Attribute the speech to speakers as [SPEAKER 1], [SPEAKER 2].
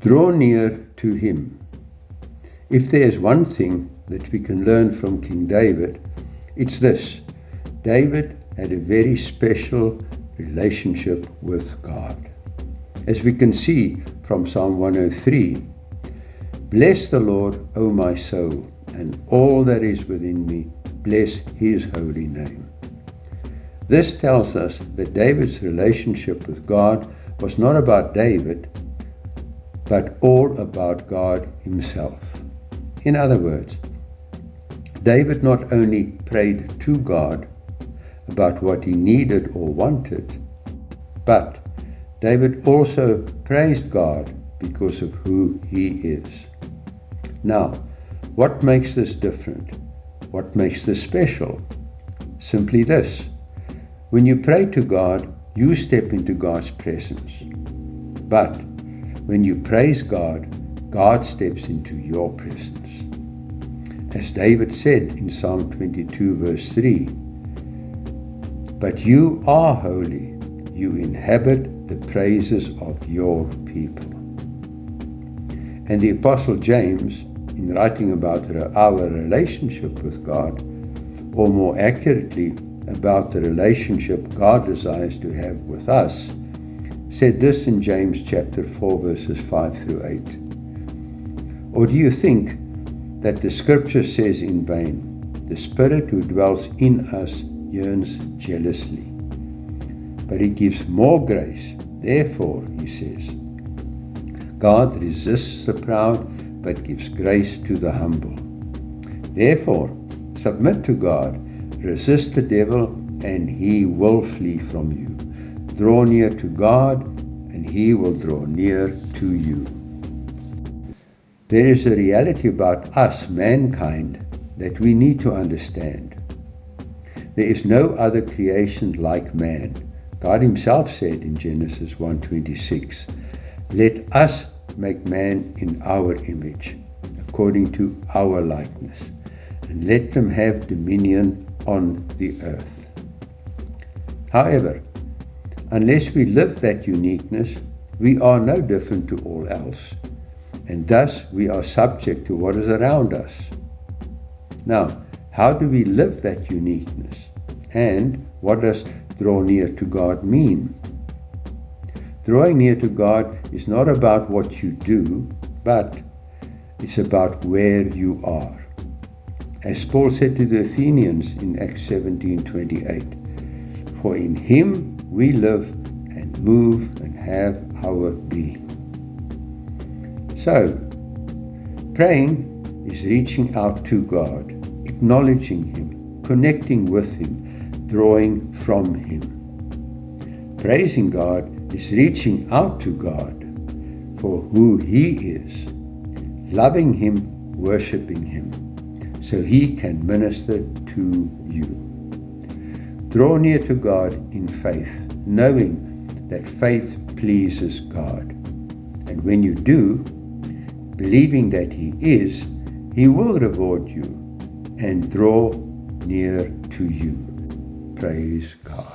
[SPEAKER 1] Draw near to him. If there's one thing that we can learn from King David, it's this. David had a very special relationship with God. As we can see from Psalm 103, bless the Lord, O my soul, and all that is within me, bless his holy name. This tells us that David's relationship with God was not about David, but all about God himself. In other words, David not only prayed to God about what he needed or wanted, but David also praised God because of who he is. Now, what makes this different? What makes this special? Simply this. When you pray to God, you step into God's presence. But when you praise God, God steps into your presence. As David said in Psalm 22 verse 3, but you are holy, you inhabit the praises of your people. And the Apostle James, in writing about our relationship with God, or more accurately, about the relationship God desires to have with us, said this in James chapter 4 verses 5 through 8. Or do you think that the scripture says in vain, the Spirit who dwells in us yearns jealously? But he gives more grace. Therefore, he says, God resists the proud, but gives grace to the humble. Therefore, submit to God, resist the devil, and he will flee from you. Draw near to God, and he will draw near to you. There is a reality about us, mankind, that we need to understand. There is no other creation like man. God himself said in Genesis 1:26, let us make man in our image, according to our likeness, and let them have dominion on the earth. However, unless we live that uniqueness, we are no different to all else, and thus we are subject to what is around us. Now, how do we live that uniqueness? And what does draw near to God mean? Drawing near to God is not about what you do, but it's about where you are. As Paul said to the Athenians in Acts 17:28, for in him we live and move and have our being. So, praying is reaching out to God, acknowledging him, connecting with him, drawing from him. Praising God is reaching out to God for who he is, loving him, worshiping him, so he can minister to you. Draw near to God in faith, knowing that faith pleases God. And when you do, believing that he is, he will reward you and draw near to you. Praise God.